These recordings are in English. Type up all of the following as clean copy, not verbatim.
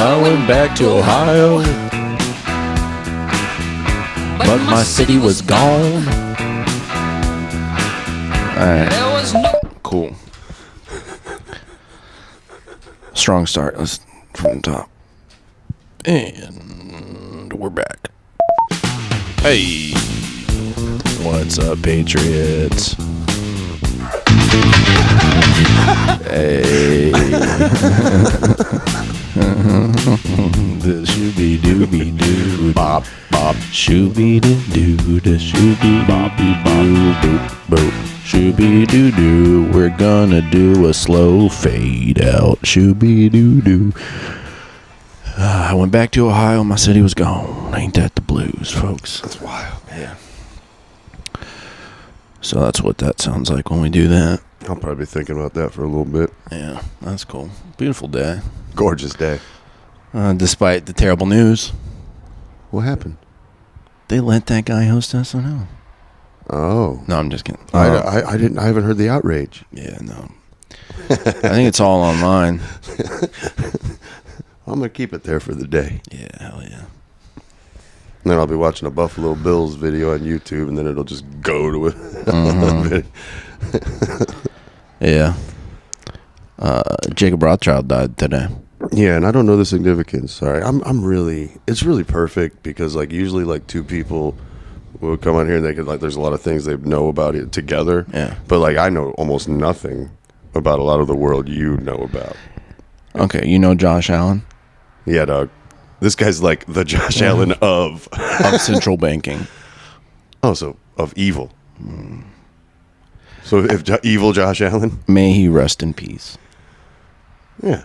I went back to Ohio, but my city was gone. Alright. Cool. Strong start. Let's from the top. And we're back. Hey. What's up, Patriots? Hey. The shooby dooby doo bop bop shooby doo doo the shooby boppy boo boop boop shooby doo doo. We're gonna do a slow fade out. Shooby doo doo. I went back to Ohio. My city was gone. Ain't that the blues, folks? That's wild. Yeah. So that's what that sounds like when we do that. I'll probably be thinking about that for a little bit. Yeah, that's cool. Beautiful day. Gorgeous day. Despite the terrible news. What happened? They let that guy host SNL. Oh. No, I'm just kidding. I haven't heard the outrage. Yeah, no. I think it's all online. I'm going to keep it there for the day. Yeah, hell yeah. And then I'll be watching a Buffalo Bills video on YouTube, and then it'll just go to it. Mm-hmm. Yeah. Jacob Rothschild died today. Yeah, and I don't know the significance. Sorry, it's really perfect because like usually like two people will come on here and they could like there's a lot of things they know about it together. Yeah. But like I know almost nothing about a lot of the world you know about. Okay, you know Josh Allen? Yeah, dog. This guy's like the Josh Allen of central banking. Oh, so of evil. So if evil Josh Allen, may he rest in peace. Yeah.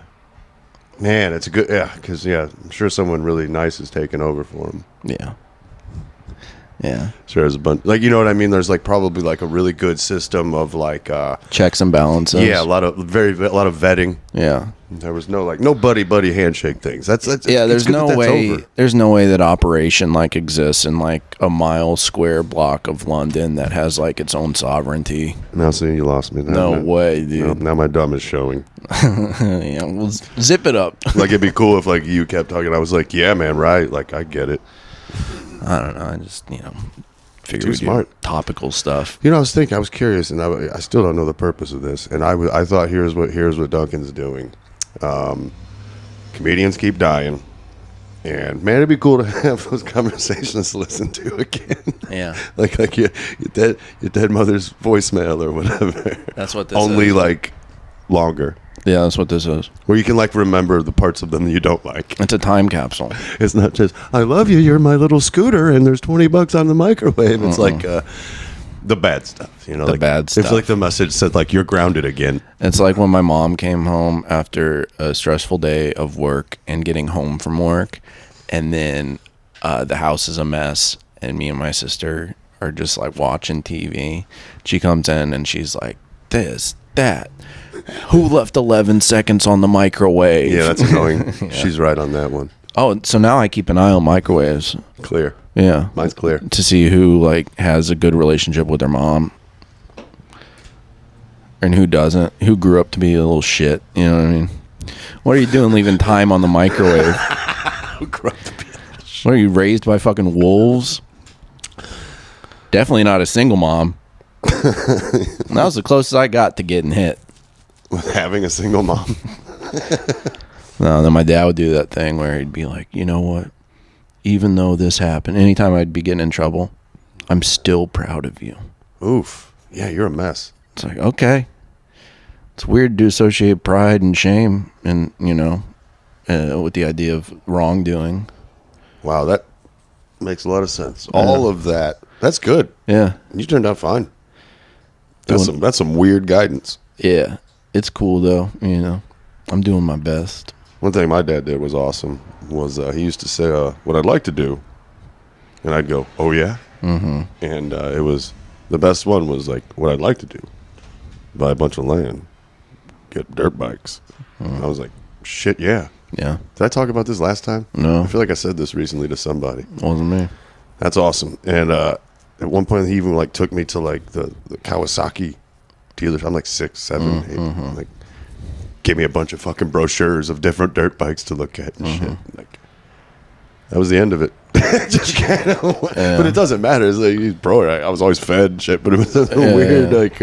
Man, it's a good, because, I'm sure someone really nice is taking over for him. Yeah. Yeah. Sure, there's a bunch, like, you know what I mean? There's, like, probably, like, a really good system of, like... checks and balances. Yeah, a lot of vetting. Yeah. There was no, like, no buddy handshake things. That's yeah, there's no way, there's no way that operation, like, exists in, like, a mile square block of London that has, like, its own sovereignty. Now, see, you lost me. No way, dude. Now my dumb is showing. Yeah, well, zip it up. Like, it'd be cool if, like, you kept talking. I was like, yeah, man, right. Like, I get it. I don't know. I just, figure Too smart. Topical stuff. I was thinking, I was curious, and I still don't know the purpose of this. And I thought, here's what Duncan's doing. Comedians keep dying, and man, it'd be cool to have those conversations to listen to again. Yeah, like your dead mother's voicemail or whatever. That's what this only is. Like longer. Yeah, that's what this is. Where you can like remember the parts of them that you don't like. It's a time capsule. It's not just I love you, you're my little scooter, and there's $20 on the microwave. It's like the bad stuff, The like, bad stuff. It's like the message said, like you're grounded again. It's like when my mom came home after a stressful day of work and getting home from work, and then the house is a mess, and me and my sister are just like watching TV. She comes in and she's like, "This, that." Who left 11 seconds on the microwave? Yeah, that's annoying. Yeah. She's right on that one. Oh, so now I keep an eye on microwaves. Clear. Yeah. Mine's clear. To see who like has a good relationship with their mom. And who doesn't. Who grew up to be a little shit. You know what I mean? What are you doing leaving time on the microwave? Who grew up to be a little shit? What are you, raised by fucking wolves? Definitely not a single mom. That was the closest I got to getting hit. With having a single mom? No, then my dad would do that thing where he'd be like, you know what? Even though this happened, anytime I'd be getting in trouble, I'm still proud of you. Oof. Yeah, you're a mess. It's like, okay. It's weird to associate pride and shame and, with the idea of wrongdoing. Wow, that makes a lot of sense. All of that. That's good. Yeah. You turned out fine. That's some weird guidance. Yeah. It's cool, though. I'm doing my best. One thing my dad did was awesome. He used to say, what I'd like to do. And I'd go, oh, yeah? Mm-hmm. And it was, the best one was like, what I'd like to do. Buy a bunch of land. Get dirt bikes. I was like, shit, yeah. Yeah. Did I talk about this last time? No. I feel like I said this recently to somebody. Wasn't me. That's awesome. And at one point, he even like took me to like the Kawasaki dealers. I'm like 6, 7, 8. Like, gave me a bunch of fucking brochures of different dirt bikes to look at and shit. Like, that was the end of it. Just kind of, but it doesn't matter. It's like, he's bro. I was always fed and shit, but it was a weird like.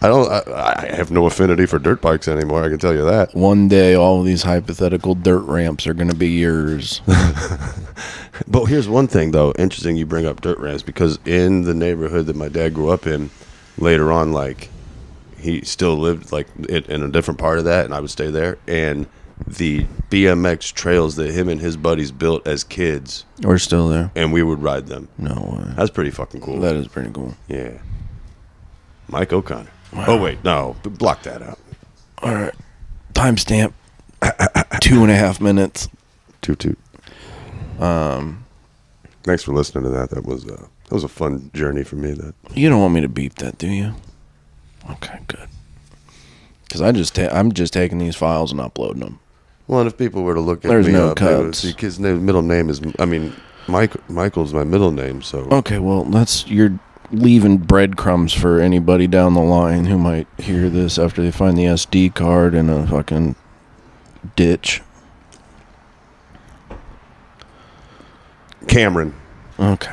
I have no affinity for dirt bikes anymore. I can tell you that. One day, all of these hypothetical dirt ramps are going to be yours. But here's one thing, though. Interesting you bring up dirt ramps, because in the neighborhood that my dad grew up in, later on, like, he still lived like in a different part of that, and I would stay there. And the BMX trails that him and his buddies built as kids, we're still there, and we would ride them. No way. That's pretty fucking cool. That is pretty cool. Yeah. Mike O'Connor. Wow. Oh, wait. No. Block that out. All right. Timestamp. 2.5 minutes. Toot. Thanks for listening to that. That was a fun journey for me. That you don't want me to beep that, do you? Okay, good. Because I'm just taking these files and uploading them. Well, and if people were to look at there's me no up, cuts. See, his middle name is, Michael's my middle name, so. Okay, well, you're leaving breadcrumbs for anybody down the line who might hear this after they find the SD card in a fucking ditch. Cameron. Okay.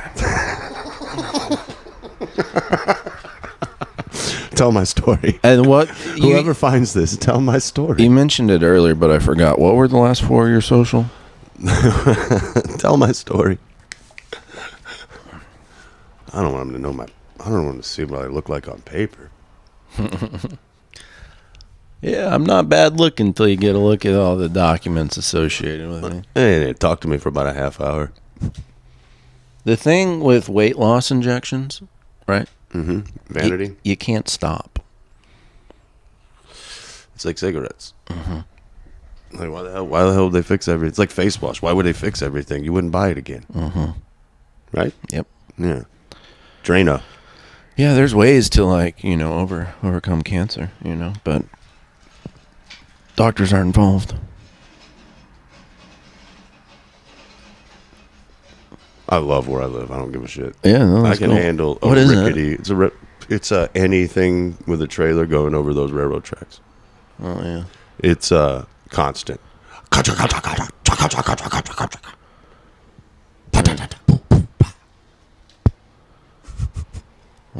Tell my story. And what? Whoever finds this, tell my story. You mentioned it earlier, but I forgot. What were the last 4 of your social? Tell my story. I don't want them to know I don't want to see what I look like on paper. Yeah, I'm not bad looking until you get a look at all the documents associated with me. Hey, talk to me for about a half hour. The thing with weight loss injections, right? Mm-hmm. Vanity. You can't stop. It's like cigarettes. Mm-hmm. Like, why the hell would they fix everything? It's like face wash. Why would they fix everything? You wouldn't buy it again. Mm-hmm. Right? Yep. Yeah. Drano. Yeah, there's ways to, like, overcome cancer, but doctors aren't involved. I love where I live. I don't give a shit. Yeah, no, I can cool. handle what is rickety. It's anything with a trailer going over those railroad tracks. Oh yeah. It's constant. All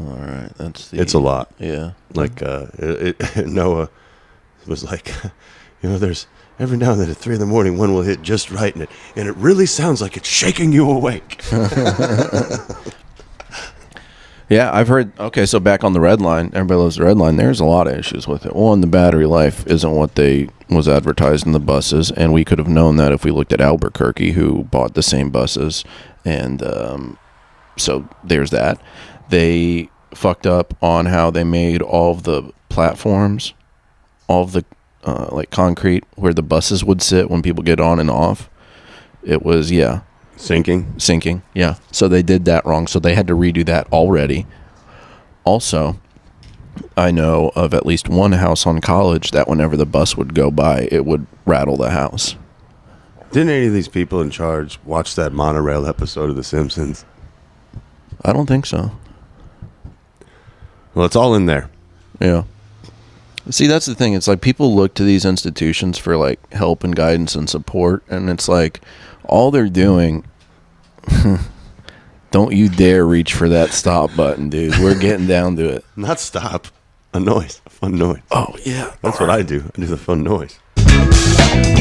right, It's a lot. Yeah. Like Noah was like, there's every now and then at 3 a.m, one will hit just right, and it really sounds like it's shaking you awake. Yeah, I've heard. Okay, so back on the red line, everybody loves the red line. There's a lot of issues with it. One, the battery life isn't what was advertised in the buses, and we could have known that if we looked at Albuquerque, who bought the same buses, and so there's that. They fucked up on how they made all of the platforms, all of the like concrete where the buses would sit when people get on and off. It was sinking, yeah. So they did that wrong. So they had to redo that already. Also, I know of at least one house on College that whenever the bus would go by, it would rattle the house. Didn't any of these people in charge watch that monorail episode of The Simpsons? I don't think so. Well, it's all in there. Yeah. See, that's the thing. It's like people look to these institutions for like help and guidance and support, and it's like all they're doing. Don't you dare reach for that stop button, dude. We're getting down to it. Not stop. A noise. A fun noise. Oh, yeah. That's what I do. I do the fun noise.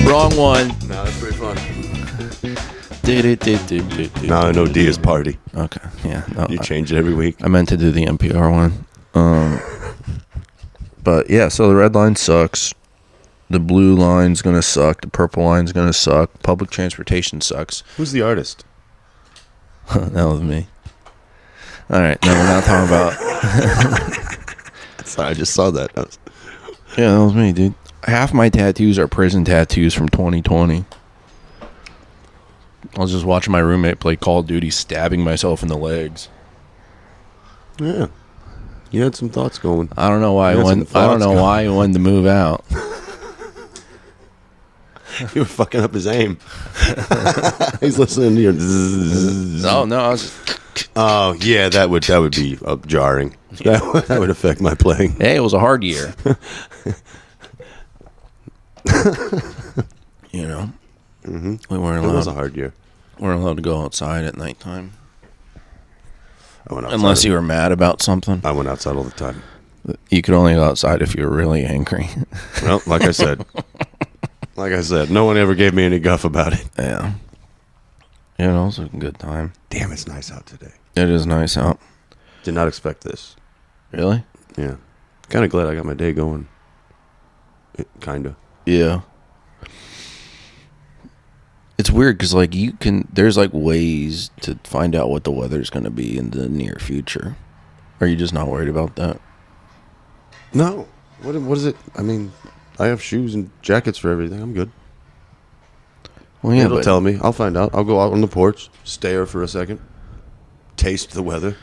Wrong one. No, that's pretty fun. Do. Now I know D is party. Okay, yeah. No, You change it every week. I meant to do the NPR one. But yeah, so the red line sucks. The blue line's going to suck. The purple line's going to suck. Public transportation sucks. Who's the artist? That was me. All right, no, we're not talking about... Sorry, I just saw that. Yeah, that was me, dude. Half my tattoos are prison tattoos from 2020. I was just watching my roommate play Call of Duty, stabbing myself in the legs. Yeah. You had some thoughts going. I don't know why I wanted to move out. You were fucking up his aim. He's listening to your. No, I was just. Oh yeah, that would be jarring. That would affect my playing. Hey, it was a hard year. You know, we weren't It was a allowed. hard year. We weren't allowed to go outside at nighttime I went outside. unless you were mad about something. I went outside all the time. You could only go outside if you were really angry. Well, like I said, no one ever gave me any guff about it. Yeah. You know, it was a good time. Damn, it's nice out today. It is nice out. Did not expect this. Really? Yeah. Kind of glad I got my day going. Kind of. Yeah. It's weird because, like, there's, like, ways to find out what the weather's going to be in the near future. Are you just not worried about that? No. What is it? I mean, I have shoes and jackets for everything. I'm good. Well, yeah, It'll tell me. I'll find out. I'll go out on the porch, stare for a second, taste the weather.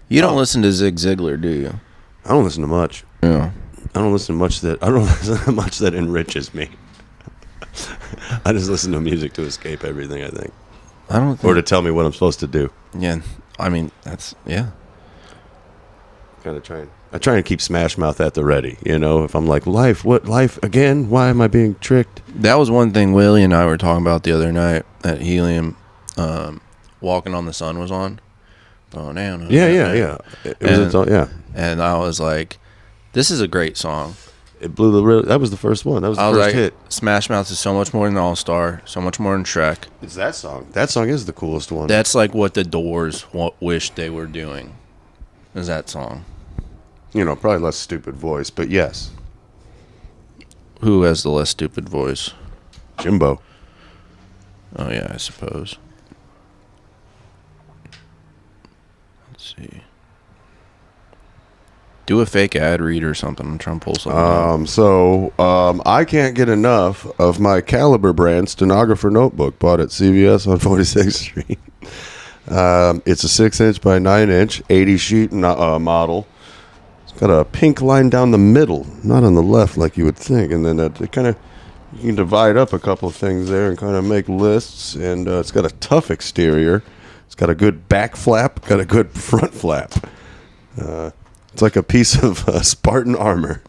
You don't listen to Zig Ziglar, do you? I don't listen to much. Yeah. I don't listen to much that enriches me. I just listen to music to escape everything, I think. I don't think... Or to tell me what I'm supposed to do. Yeah. I mean, that's... Yeah. I try and keep Smash Mouth at the ready. You know, if I'm like, life again? Why am I being tricked? That was one thing Willie and I were talking about the other night at Helium. Walking on the Sun was on. Oh, no. Yeah. Yeah. And I was like, this is a great song. It blew that was the first one. That was the I was first like, hit. Smash Mouth is so much more than All-Star, so much more than Shrek. It's that song. That song is the coolest one. That's like what the Doors wished they were doing, is that song. You know, probably less stupid voice, but yes. Who has the less stupid voice? Jimbo. Oh, yeah, I suppose. Let's see. Do a fake ad read or something. I'm trying to pull something out. I can't get enough of my Caliber brand stenographer notebook bought at CVS on 46th Street. It's a 6-inch by 9-inch, 80 sheet model. It's got a pink line down the middle, not on the left like you would think. And then it kind of, you can divide up a couple of things there and kind of make lists. And it's got a tough exterior. It's got a good back flap, got a good front flap. It's like a piece of Spartan armor.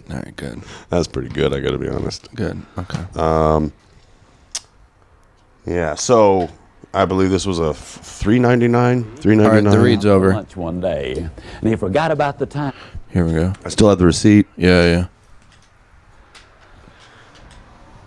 All right, good. That's pretty good, I got to be honest. Good, okay. Yeah, so I believe this was a $3.99. $3.99. All right, the read's over. Lunch one day, and he forgot about the time. Here we go. I still have the receipt. Yeah.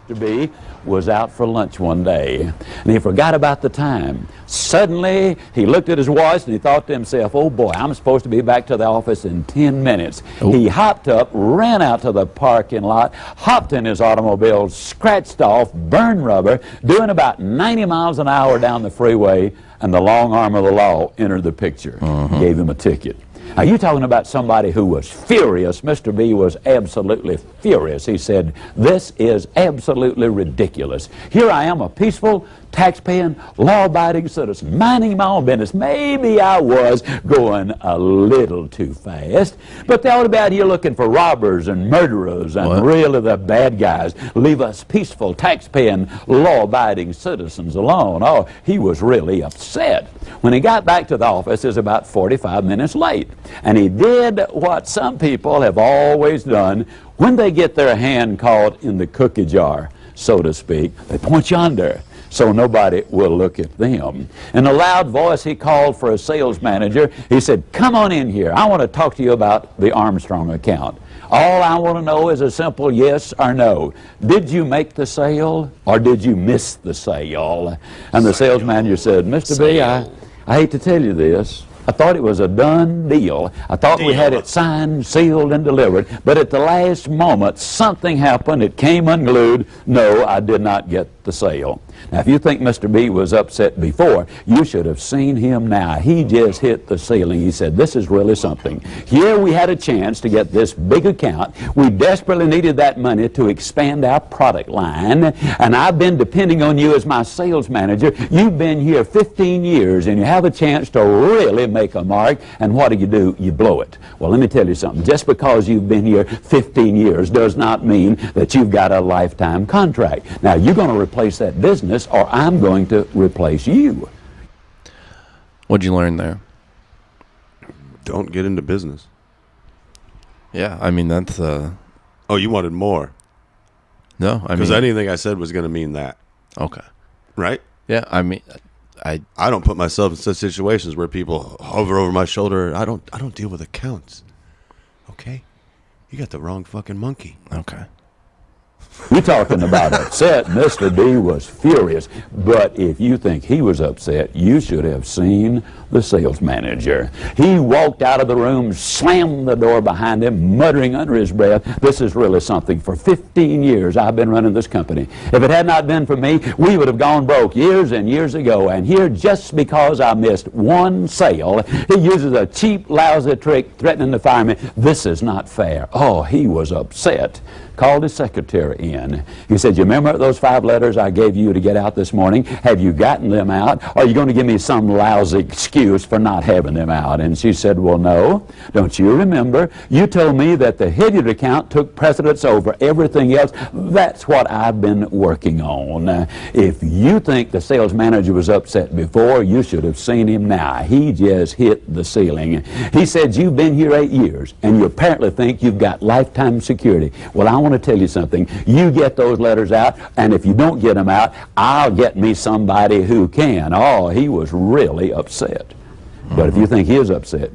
Mr. B was out for lunch one day, and he forgot about the time. Suddenly, he looked at his watch and he thought to himself, oh boy, I'm supposed to be back to the office in 10 minutes. Oh. He hopped up, ran out to the parking lot, hopped in his automobile, scratched off, burned rubber, doing about 90 miles an hour down the freeway, and the long arm of the law entered the picture, gave him a ticket. Now, you're talking about somebody who was furious. Mr. B was absolutely furious. He said, this is absolutely ridiculous. Here I am, a peaceful, tax-paying, law-abiding citizen, minding my own business. Maybe I was going a little too fast, but they ought to be out here looking for robbers and murderers and really the bad guys. Leave us peaceful, tax-paying, law-abiding citizens alone. Oh, he was really upset. When he got back to the office, it was about 45 minutes late. And he did what some people have always done when they get their hand caught in the cookie jar, so to speak. They point yonder so nobody will look at them. In a loud voice, he called for a sales manager. He said, come on in here. I want to talk to you about the Armstrong account. All I want to know is a simple yes or no. Did you make the sale or did you miss the sale? And the sales manager said, Mr. B, I hate to tell you this. I thought it was a done deal. I thought we had it signed, sealed, and delivered. But at the last moment, something happened. It came unglued. No, I did not get the sale. Now, if you think Mr. B was upset before, you should have seen him now. He just hit the ceiling. He said, this is really something. Here we had a chance to get this big account. We desperately needed that money to expand our product line. And I've been depending on you as my sales manager. You've been here 15 years, and you have a chance to really make a mark. And what do? You blow it. Well, let me tell you something. Just because you've been here 15 years does not mean that you've got a lifetime contract. Now, you're going to replace that business, or I'm going to replace you. What'd you learn there? Don't get into business. Yeah, I mean, that's... Oh, you wanted more. No, I mean... Because anything I said was going to mean that. Okay. Right? Yeah, I mean... I don't put myself in such situations where people hover over my shoulder. I don't deal with accounts. Okay? You got the wrong fucking monkey. Okay. You're talking about upset. Mr. D was furious. But if you think he was upset, you should have seen the sales manager. He walked out of the room, slammed the door behind him, muttering under his breath, "This is really something. For 15 years I've been running this company. If it had not been for me, we would have gone broke years and years ago. And here, just because I missed one sale, he uses a cheap, lousy trick threatening to fire me. This is not fair." Oh, he was upset. Called his secretary in. He said, "You remember those 5 letters I gave you to get out this morning? Have you gotten them out? Or are you going to give me some lousy excuse for not having them out?" And she said, "Well, no. Don't you remember? You told me that the Hilliard account took precedence over everything else. That's what I've been working on." If you think the sales manager was upset before, you should have seen him now. He just hit the ceiling. He said, "You've been here 8 years, and you apparently think you've got lifetime security. Well, I want to tell you something. You get those letters out, and if you don't get them out, I'll get me somebody who can." Oh, he was really upset. But if you think he is upset,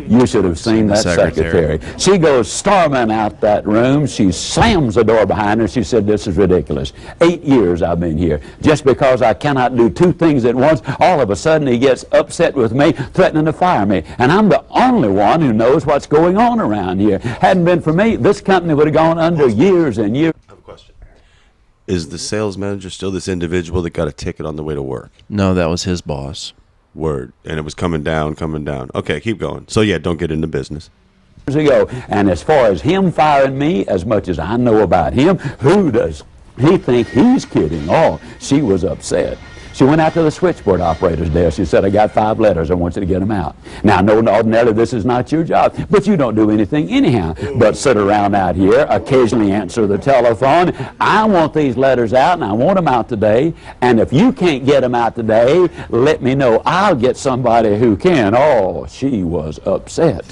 you should have seen that secretary. She goes storming out that room. She slams the door behind her. She said, "This is ridiculous. 8 years I've been here. Just because I cannot do 2 things at once, all of a sudden he gets upset with me, threatening to fire me. And I'm the only one who knows what's going on around here. Hadn't been for me, this company would have gone under years and years." I have a question. Is the sales manager still this individual that got a ticket on the way to work? No, that was his boss. Word. And it was coming down, coming down. Okay, keep going. So, yeah, don't get into business. Ago. And as far as him firing me, as much as I know about him, who does he think he's kidding? Oh, she was upset. She went out to the switchboard operator's desk. She said, "I got 5 letters. I want you to get them out." Now, I know ordinarily this is not your job, but you don't do anything anyhow but sit around out here, occasionally answer the telephone. "I want these letters out, and I want them out today. And if you can't get them out today, let me know. I'll get somebody who can." Oh, she was upset.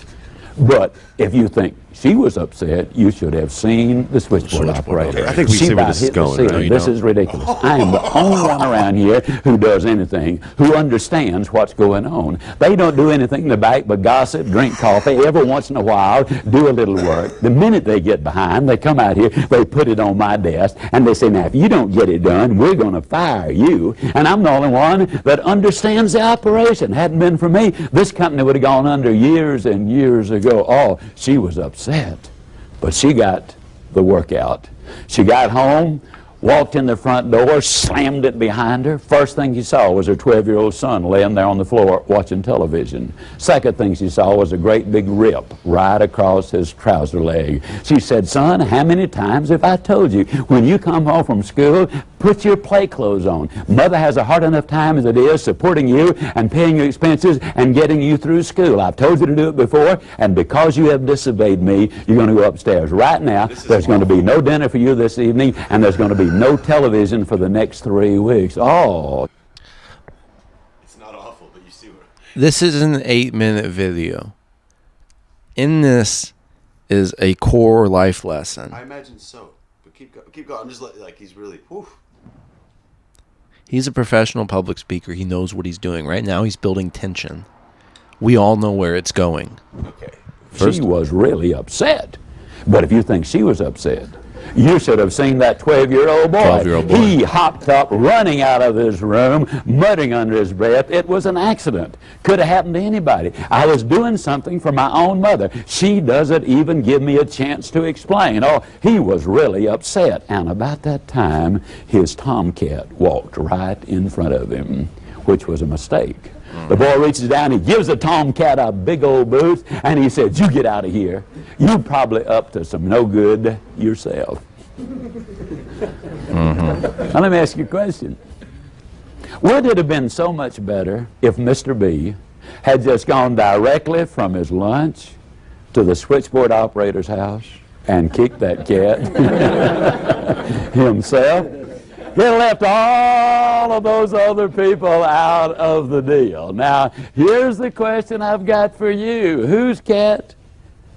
But if you think she was upset, you should have seen the switchboard operator. Okay, I think we see where this is going. No, this is ridiculous. I am the only one around here who does anything, who understands what's going on. They don't do anything in the back but gossip, drink coffee, every once in a while do a little work. The minute they get behind, they come out here, they put it on my desk, and they say, "Now, if you don't get it done, we're going to fire you." And I'm the only one that understands the operation. Hadn't been for me, this company would have gone under years and years ago. Oh, she was upset. But she got the workout. She got home, walked in the front door, slammed it behind her. First thing she saw was her 12-year-old son laying there on the floor watching television. Second thing she saw was a great big rip right across his trouser leg. She said, "Son, how many times have I told you, when you come home from school, put your play clothes on. Mother has a hard enough time as it is supporting you and paying your expenses and getting you through school. I've told you to do it before, and because you have disobeyed me, you're going to go upstairs right now. There's going to be no dinner for you this evening, and there's going to be no television for the next 3 weeks." Oh. It's not awful, but you see what... This is an 8-minute video. In this is a core life lesson. I imagine so. But keep going. I'm just like he's really... Whew. He's a professional public speaker. He knows what he's doing. Right now, he's building tension. We all know where it's going. Okay. She was really upset. But if you think she was upset, you should have seen that 12-year-old boy. 12-year-old boy. He hopped up, running out of his room, muttering under his breath, "It was an accident. Could have happened to anybody. I was doing something for my own mother. She doesn't even give me a chance to explain." Oh, he was really upset. And about that time, his tomcat walked right in front of him, which was a mistake. The boy reaches down, he gives the tomcat a big old boot, and he said, "You get out of here. You're probably up to some no good yourself." Now let me ask you a question. Would it have been so much better if Mr. B had just gone directly from his lunch to the switchboard operator's house and kicked that cat himself? It left all of those other people out of the deal. Now, here's the question I've got for you. Whose cat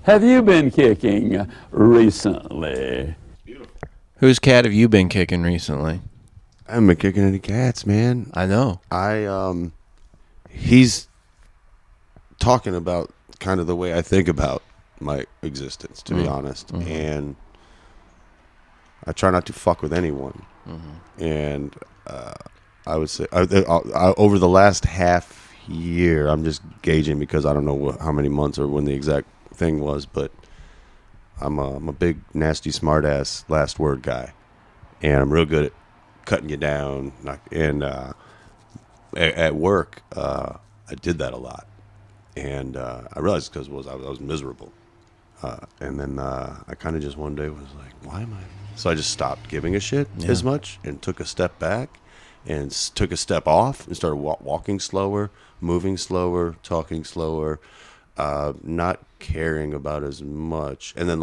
have you been kicking recently? Whose cat have you been kicking recently? I haven't been kicking any cats, man. I know. He's talking about kind of the way I think about my existence, to be honest. And I try not to fuck with anyone. And I would say over the last half year, I'm just gauging because I don't know how many months or when the exact thing was, but I'm a big, nasty, smart-ass last word guy. And I'm real good at cutting you down. And at work, I did that a lot. And I realized because I was miserable. And then I kind of just one day was like, why am I? So I just stopped giving a shit as much and took a step back and took a step off and started walking slower, moving slower, talking slower, not caring about as much. And then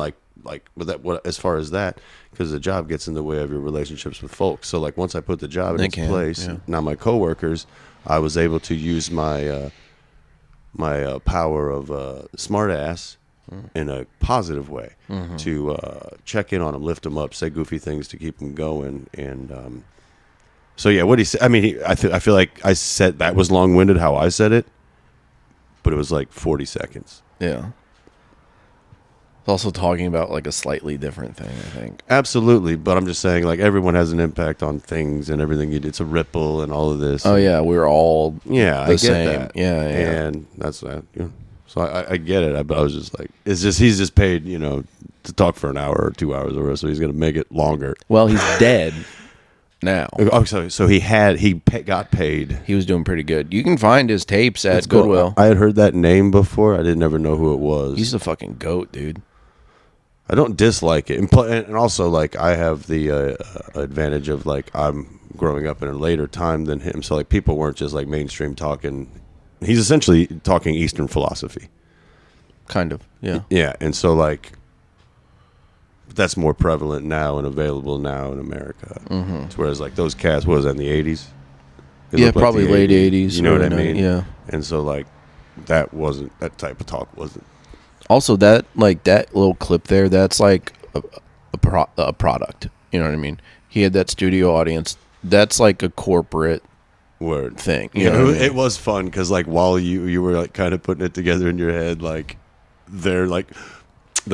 as far as that, because the job gets in the way of your relationships with folks. So like once I put the job in its place, now my coworkers, I was able to use my power of smart ass in a positive way to check in on them, lift them up, say goofy things to keep them going. And so yeah, what he said. I mean, I feel like I said that was long-winded how I said it, but it was like 40 seconds. Yeah. It's also talking about like a slightly different thing, I think. Absolutely, but I'm just saying, like, everyone has an impact on things and everything you do. It's a ripple and all of this. Oh yeah, we're all I get same. that. Yeah. And that's that. So I get it, but I was just like, he's just paid, to talk for an hour or 2 hours or whatever, so he's gonna make it longer. Well, he's dead now. Oh, so he got paid. He was doing pretty good. You can find his tapes at That's cool. Goodwill. I had heard that name before. I didn't ever know who it was. He's a fucking goat, dude. I don't dislike it, and also like I have the advantage of like I'm growing up in a later time than him, so like people weren't just like mainstream talking. He's essentially talking Eastern philosophy, kind of, yeah. Yeah, and so like that's more prevalent now and available now in America. Whereas like those cats, what was that, in the 80s? Yeah, probably late 80s. You know what I mean? Yeah. And so like that type of talk wasn't. Also, that little clip there, that's like a product. You know what I mean? He had that studio audience. That's like a corporate Word thing. You know what I mean? It was fun because like while you were like kind of putting it together in your head, like they're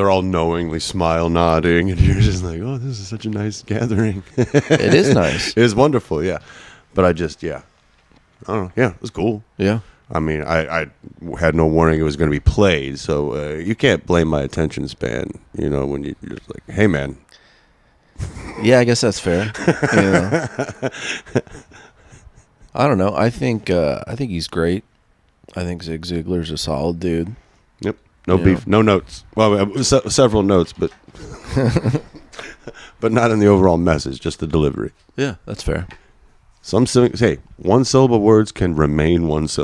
all knowingly smile nodding, and you're just like, oh, this is such a nice gathering. It is nice. It is wonderful, yeah. But I don't know. Yeah, it was cool. Yeah. I mean, I had no warning it was going to be played, so you can't blame my attention span, when you're just like, hey, man. Yeah, I guess that's fair. I don't know. I think he's great. I think Zig Ziglar's a solid dude. Yep. No beef. No notes. Well, several notes, but but not in the overall message, just the delivery. Yeah, that's fair. One syllable words can remain one syllable.